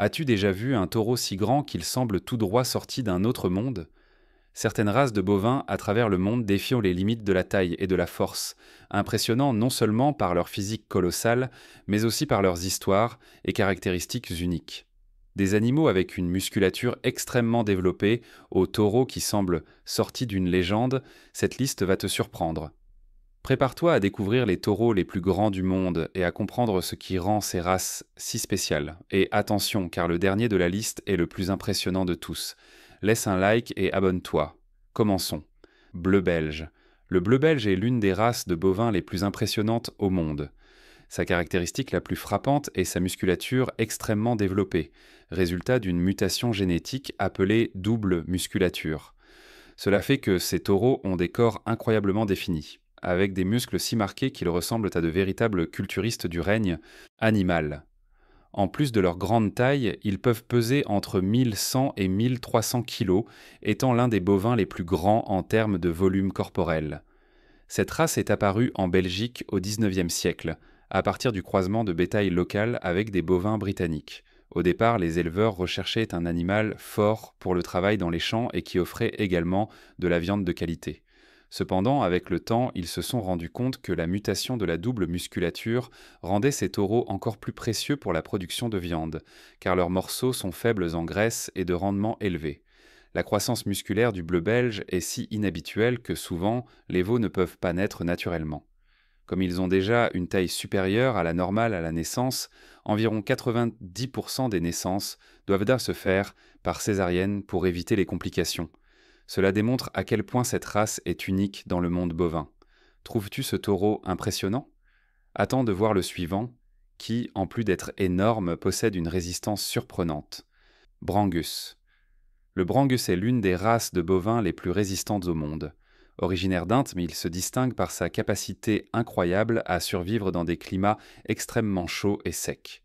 As-tu déjà vu un taureau si grand qu'il semble tout droit sorti d'un autre monde? Certaines races de bovins à travers le monde défient les limites de la taille et de la force, impressionnant non seulement par leur physique colossale, mais aussi par leurs histoires et caractéristiques uniques. Des animaux avec une musculature extrêmement développée, aux taureaux qui semblent sortis d'une légende, cette liste va te surprendre. Prépare-toi à découvrir les taureaux les plus grands du monde et à comprendre ce qui rend ces races si spéciales. Et attention, car le dernier de la liste est le plus impressionnant de tous. Laisse un like et abonne-toi. Commençons. Bleu belge. Le bleu belge est l'une des races de bovins les plus impressionnantes au monde. Sa caractéristique la plus frappante est sa musculature extrêmement développée, résultat d'une mutation génétique appelée double musculature. Cela fait que ces taureaux ont des corps incroyablement définis, avec des muscles si marqués qu'ils ressemblent à de véritables culturistes du règne animal. En plus de leur grande taille, ils peuvent peser entre 1100 et 1300 kg, étant l'un des bovins les plus grands en termes de volume corporel. Cette race est apparue en Belgique au XIXe siècle, à partir du croisement de bétail local avec des bovins britanniques. Au départ, les éleveurs recherchaient un animal fort pour le travail dans les champs et qui offrait également de la viande de qualité. Cependant, avec le temps, ils se sont rendus compte que la mutation de la double musculature rendait ces taureaux encore plus précieux pour la production de viande, car leurs morceaux sont faibles en graisse et de rendement élevé. La croissance musculaire du bleu belge est si inhabituelle que souvent, les veaux ne peuvent pas naître naturellement. Comme ils ont déjà une taille supérieure à la normale à la naissance, environ 90% des naissances doivent se faire par césarienne pour éviter les complications. Cela démontre à quel point cette race est unique dans le monde bovin. Trouves-tu ce taureau impressionnant? Attends de voir le suivant, qui, en plus d'être énorme, possède une résistance surprenante. Brangus. Le Brangus est l'une des races de bovins les plus résistantes au monde. Originaire d'Inde, mais il se distingue par sa capacité incroyable à survivre dans des climats extrêmement chauds et secs.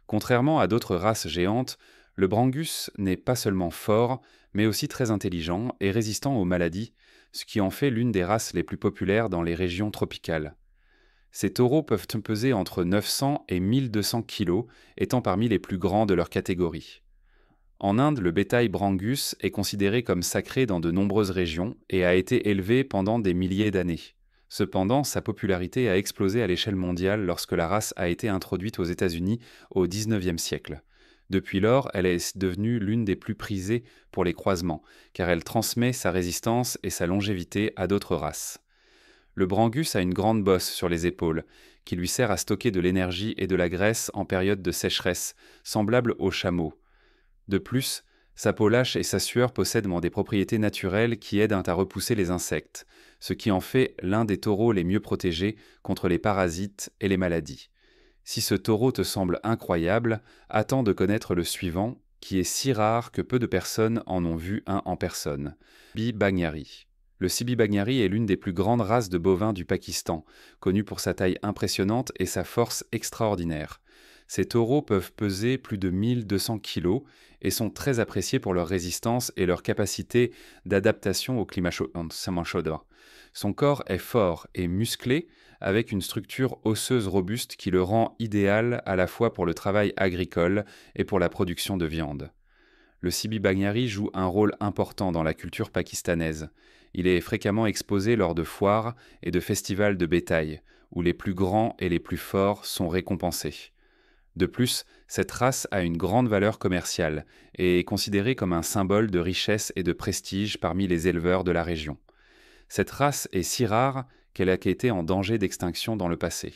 Contrairement à d'autres races géantes, le Brangus n'est pas seulement fort, mais aussi très intelligent et résistant aux maladies, ce qui en fait l'une des races les plus populaires dans les régions tropicales. Ces taureaux peuvent peser entre 900 et 1200 kg, étant parmi les plus grands de leur catégorie. En Inde, le bétail Brangus est considéré comme sacré dans de nombreuses régions et a été élevé pendant des milliers d'années. Cependant, sa popularité a explosé à l'échelle mondiale lorsque la race a été introduite aux États-Unis au XIXe siècle. Depuis lors, elle est devenue l'une des plus prisées pour les croisements, car elle transmet sa résistance et sa longévité à d'autres races. Le Brangus a une grande bosse sur les épaules, qui lui sert à stocker de l'énergie et de la graisse en période de sécheresse, semblable au chameau. De plus, sa peau lâche et sa sueur possèdent des propriétés naturelles qui aident à repousser les insectes, ce qui en fait l'un des taureaux les mieux protégés contre les parasites et les maladies. Si ce taureau te semble incroyable, attends de connaître le suivant, qui est si rare que peu de personnes en ont vu un en personne. Sibi Bagnari. Le Sibi Bagnari est l'une des plus grandes races de bovins du Pakistan, connue pour sa taille impressionnante et sa force extraordinaire. Ces taureaux peuvent peser plus de 1200 kg et sont très appréciés pour leur résistance et leur capacité d'adaptation au climat chaud. Son corps est fort et musclé, avec une structure osseuse robuste qui le rend idéal à la fois pour le travail agricole et pour la production de viande. Le Sibi Bagnari joue un rôle important dans la culture pakistanaise. Il est fréquemment exposé lors de foires et de festivals de bétail, où les plus grands et les plus forts sont récompensés. De plus, cette race a une grande valeur commerciale et est considérée comme un symbole de richesse et de prestige parmi les éleveurs de la région. Cette race est si rare qu'elle a été en danger d'extinction dans le passé.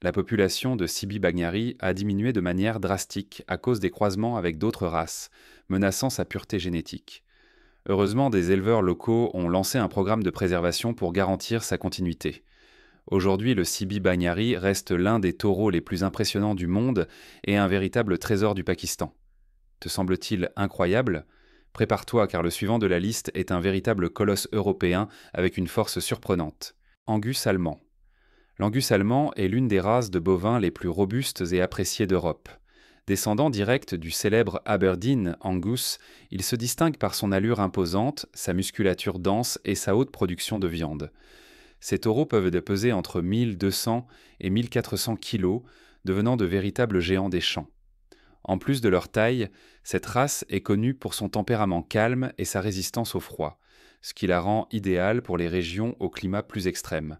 La population de Sibi Bagnari a diminué de manière drastique à cause des croisements avec d'autres races, menaçant sa pureté génétique. Heureusement, des éleveurs locaux ont lancé un programme de préservation pour garantir sa continuité. Aujourd'hui, le Sibi Bagnari reste l'un des taureaux les plus impressionnants du monde et un véritable trésor du Pakistan. Te semble-t-il incroyable? Prépare-toi car le suivant de la liste est un véritable colosse européen avec une force surprenante. Angus allemand. L'Angus allemand est l'une des races de bovins les plus robustes et appréciées d'Europe. Descendant direct du célèbre Aberdeen Angus, il se distingue par son allure imposante, sa musculature dense et sa haute production de viande. Ces taureaux peuvent peser entre 1200 et 1400 kg, devenant de véritables géants des champs. En plus de leur taille, cette race est connue pour son tempérament calme et sa résistance au froid, ce qui la rend idéale pour les régions au climat plus extrême.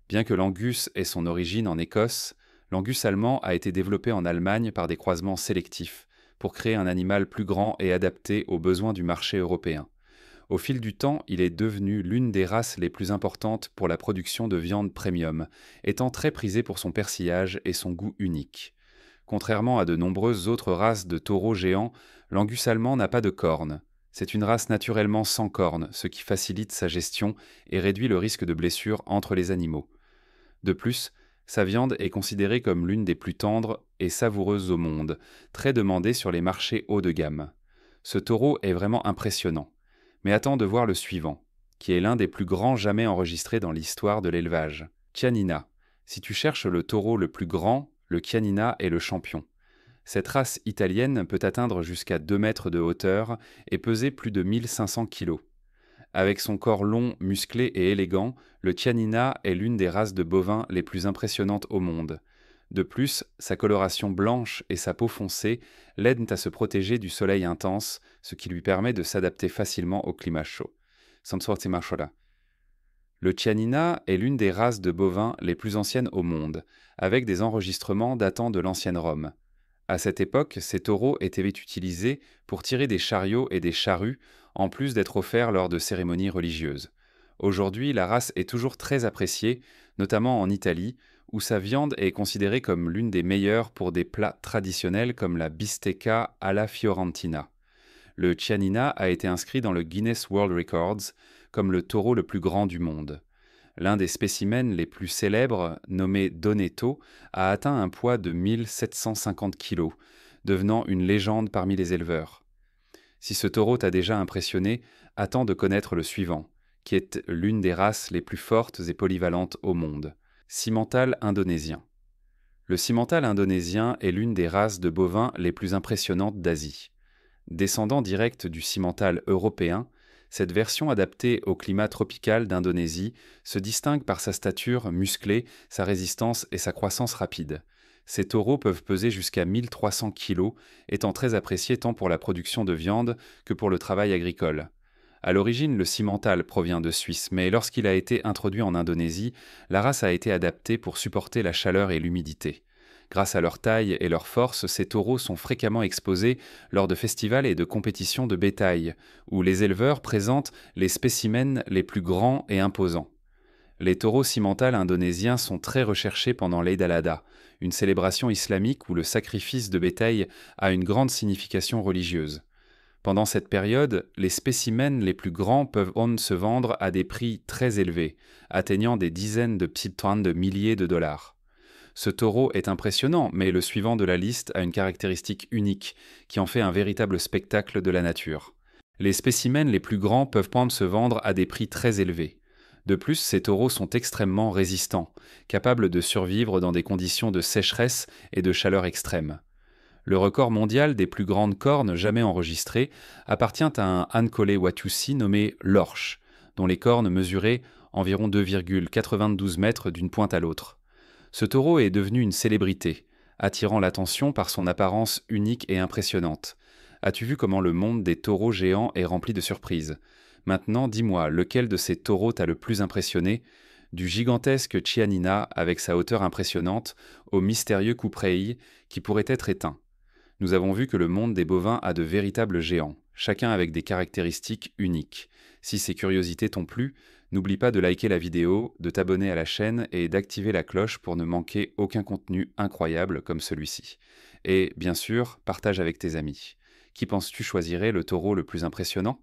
Bien que l'Angus ait son origine en Écosse, l'Angus allemand a été développé en Allemagne par des croisements sélectifs, pour créer un animal plus grand et adapté aux besoins du marché européen. Au fil du temps, il est devenu l'une des races les plus importantes pour la production de viande premium, étant très prisé pour son persillage et son goût unique. Contrairement à de nombreuses autres races de taureaux géants, l'Angus allemand n'a pas de cornes. C'est une race naturellement sans cornes, ce qui facilite sa gestion et réduit le risque de blessures entre les animaux. De plus, sa viande est considérée comme l'une des plus tendres et savoureuses au monde, très demandée sur les marchés haut de gamme. Ce taureau est vraiment impressionnant. Mais attends de voir le suivant, qui est l'un des plus grands jamais enregistrés dans l'histoire de l'élevage. Chianina. Si tu cherches le taureau le plus grand, le Chianina est le champion. Cette race italienne peut atteindre jusqu'à 2 mètres de hauteur et peser plus de 1500 kilos. Avec son corps long, musclé et élégant, le Chianina est l'une des races de bovins les plus impressionnantes au monde. De plus, sa coloration blanche et sa peau foncée l'aident à se protéger du soleil intense, ce qui lui permet de s'adapter facilement au climat chaud. Le Chianina est l'une des races de bovins les plus anciennes au monde, avec des enregistrements datant de l'ancienne Rome. À cette époque, ces taureaux étaient utilisés pour tirer des chariots et des charrues, en plus d'être offerts lors de cérémonies religieuses. Aujourd'hui, la race est toujours très appréciée, notamment en Italie, où sa viande est considérée comme l'une des meilleures pour des plats traditionnels comme la bistecca alla fiorentina. Le Chianina a été inscrit dans le Guinness World Records comme le taureau le plus grand du monde. L'un des spécimens les plus célèbres, nommé Donetto, a atteint un poids de 1750 kg, devenant une légende parmi les éleveurs. Si ce taureau t'a déjà impressionné, attends de connaître le suivant, qui est l'une des races les plus fortes et polyvalentes au monde. Cimental indonésien. Le cimental indonésien est l'une des races de bovins les plus impressionnantes d'Asie. Descendant direct du cimental européen, cette version adaptée au climat tropical d'Indonésie se distingue par sa stature musclée, sa résistance et sa croissance rapide. Ces taureaux peuvent peser jusqu'à 1300 kg, étant très appréciés tant pour la production de viande que pour le travail agricole. À l'origine, le cimental provient de Suisse, mais lorsqu'il a été introduit en Indonésie, la race a été adaptée pour supporter la chaleur et l'humidité. Grâce à leur taille et leur force, ces taureaux sont fréquemment exposés lors de festivals et de compétitions de bétail, où les éleveurs présentent les spécimens les plus grands et imposants. Les taureaux cimentales indonésiens sont très recherchés pendant l'Eid al-Adha, une célébration islamique où le sacrifice de bétail a une grande signification religieuse. Pendant cette période, les spécimens les plus grands peuvent se vendre à des prix très élevés, atteignant des dizaines de petites tonnes de milliers de dollars. Ce taureau est impressionnant, mais le suivant de la liste a une caractéristique unique, qui en fait un véritable spectacle de la nature. Les spécimens les plus grands peuvent se vendre à des prix très élevés. De plus, ces taureaux sont extrêmement résistants, capables de survivre dans des conditions de sécheresse et de chaleur extrême. Le record mondial des plus grandes cornes jamais enregistrées appartient à un Ankole Watusi nommé l'Orche, dont les cornes mesuraient environ 2,92 mètres d'une pointe à l'autre. Ce taureau est devenu une célébrité, attirant l'attention par son apparence unique et impressionnante. As-tu vu comment le monde des taureaux géants est rempli de surprises ? Maintenant, dis-moi, lequel de ces taureaux t'a le plus impressionné ? Du gigantesque Chianina avec sa hauteur impressionnante au mystérieux Couprei qui pourrait être éteint. Nous avons vu que le monde des bovins a de véritables géants, chacun avec des caractéristiques uniques. Si ces curiosités t'ont plu, n'oublie pas de liker la vidéo, de t'abonner à la chaîne et d'activer la cloche pour ne manquer aucun contenu incroyable comme celui-ci. Et, bien sûr, partage avec tes amis. Qui penses-tu choisirait le taureau le plus impressionnant ?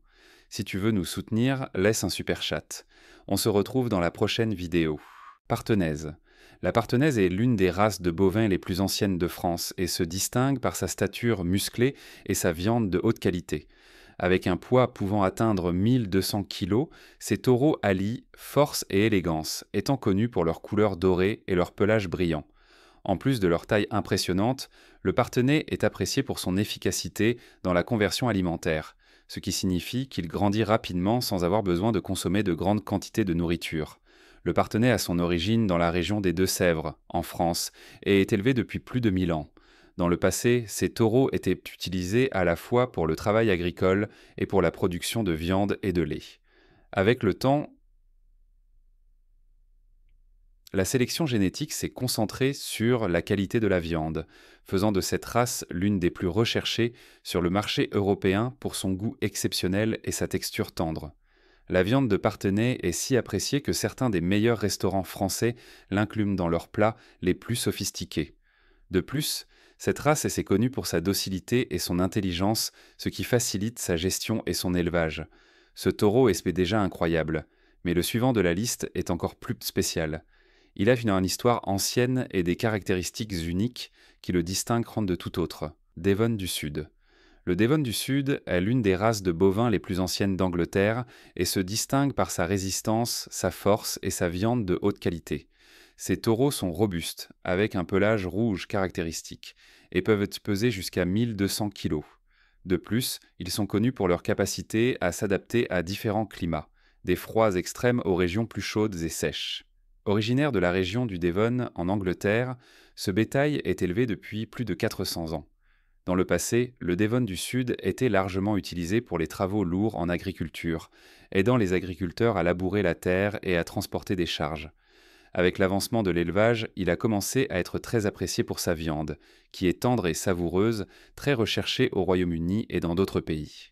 Si tu veux nous soutenir, laisse un super chat. On se retrouve dans la prochaine vidéo. Partenaise. La partenaise est l'une des races de bovins les plus anciennes de France et se distingue par sa stature musclée et sa viande de haute qualité. Avec un poids pouvant atteindre 1200 kg, ces taureaux allient force et élégance, étant connus pour leur couleur dorée et leur pelage brillant. En plus de leur taille impressionnante, le partenaire est apprécié pour son efficacité dans la conversion alimentaire, ce qui signifie qu'il grandit rapidement sans avoir besoin de consommer de grandes quantités de nourriture. Le partenaire a son origine dans la région des Deux-Sèvres, en France, et est élevé depuis plus de 1000 ans. Dans le passé, ces taureaux étaient utilisés à la fois pour le travail agricole et pour la production de viande et de lait. Avec le temps, la sélection génétique s'est concentrée sur la qualité de la viande, faisant de cette race l'une des plus recherchées sur le marché européen pour son goût exceptionnel et sa texture tendre. La viande de Parthenay est si appréciée que certains des meilleurs restaurants français l'incluent dans leurs plats les plus sophistiqués. De plus, cette race est connue pour sa docilité et son intelligence, ce qui facilite sa gestion et son élevage. Ce taureau est déjà incroyable, mais le suivant de la liste est encore plus spécial. Il a une histoire ancienne et des caractéristiques uniques qui le distinguent de tout autre. Devon du Sud. Le Devon du Sud est l'une des races de bovins les plus anciennes d'Angleterre et se distingue par sa résistance, sa force et sa viande de haute qualité. Ces taureaux sont robustes, avec un pelage rouge caractéristique, et peuvent peser jusqu'à 1200 kg. De plus, ils sont connus pour leur capacité à s'adapter à différents climats, des froids extrêmes aux régions plus chaudes et sèches. Originaire de la région du Devon, en Angleterre, ce bétail est élevé depuis plus de 400 ans. Dans le passé, le Devon du Sud était largement utilisé pour les travaux lourds en agriculture, aidant les agriculteurs à labourer la terre et à transporter des charges. Avec l'avancement de l'élevage, il a commencé à être très apprécié pour sa viande, qui est tendre et savoureuse, très recherchée au Royaume-Uni et dans d'autres pays.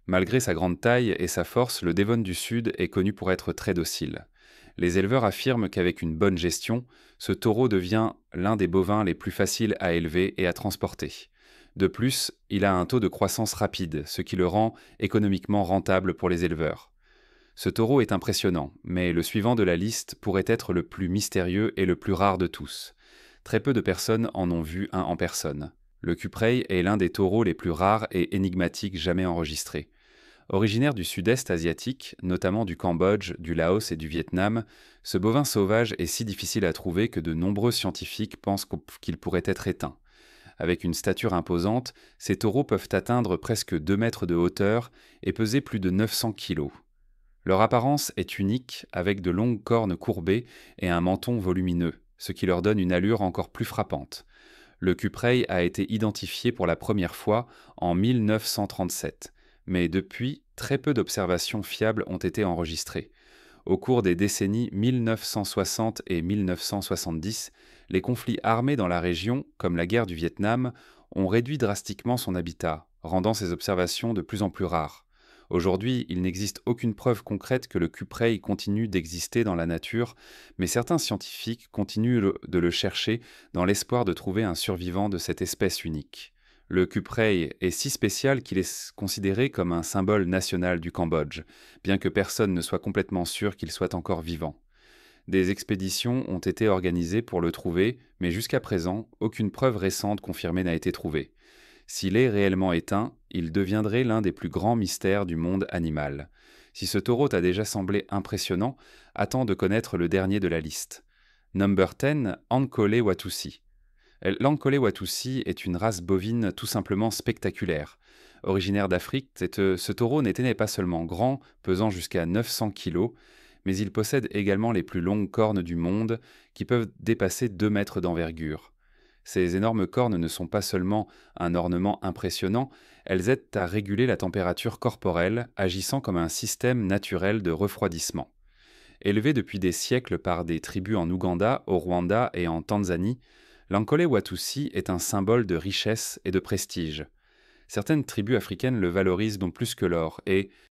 Malgré sa grande taille et sa force, le Devon du Sud est connu pour être très docile. Les éleveurs affirment qu'avec une bonne gestion, ce taureau devient l'un des bovins les plus faciles à élever et à transporter. De plus, il a un taux de croissance rapide, ce qui le rend économiquement rentable pour les éleveurs. Ce taureau est impressionnant, mais le suivant de la liste pourrait être le plus mystérieux et le plus rare de tous. Très peu de personnes en ont vu un en personne. Le cupreil est l'un des taureaux les plus rares et énigmatiques jamais enregistrés. Originaire du sud-est asiatique, notamment du Cambodge, du Laos et du Vietnam, ce bovin sauvage est si difficile à trouver que de nombreux scientifiques pensent qu'il pourrait être éteint. Avec une stature imposante, ces taureaux peuvent atteindre presque 2 mètres de hauteur et peser plus de 900 kilos. Leur apparence est unique, avec de longues cornes courbées et un menton volumineux, ce qui leur donne une allure encore plus frappante. Le cupreil a été identifié pour la première fois en 1937, mais depuis, très peu d'observations fiables ont été enregistrées. Au cours des décennies 1960 et 1970, les conflits armés dans la région, comme la guerre du Vietnam, ont réduit drastiquement son habitat, rendant ses observations de plus en plus rares. Aujourd'hui, il n'existe aucune preuve concrète que le cupreil continue d'exister dans la nature, mais certains scientifiques continuent de le chercher dans l'espoir de trouver un survivant de cette espèce unique. Le cupreil est si spécial qu'il est considéré comme un symbole national du Cambodge, bien que personne ne soit complètement sûr qu'il soit encore vivant. Des expéditions ont été organisées pour le trouver, mais jusqu'à présent, aucune preuve récente confirmée n'a été trouvée. S'il est réellement éteint, il deviendrait l'un des plus grands mystères du monde animal. Si ce taureau t'a déjà semblé impressionnant, attends de connaître le dernier de la liste. Number 10, Ankole Watusi. L'Ankole Watusi est une race bovine tout simplement spectaculaire. Originaire d'Afrique, ce taureau n'est pas seulement grand, pesant jusqu'à 900 kg, mais il possède également les plus longues cornes du monde, qui peuvent dépasser 2 mètres d'envergure. Ces énormes cornes ne sont pas seulement un ornement impressionnant, elles aident à réguler la température corporelle, agissant comme un système naturel de refroidissement. Élevé depuis des siècles par des tribus en Ouganda, au Rwanda et en Tanzanie, l'Ankole Watusi est un symbole de richesse et de prestige. Certaines tribus africaines le valorisent donc plus que l'or et,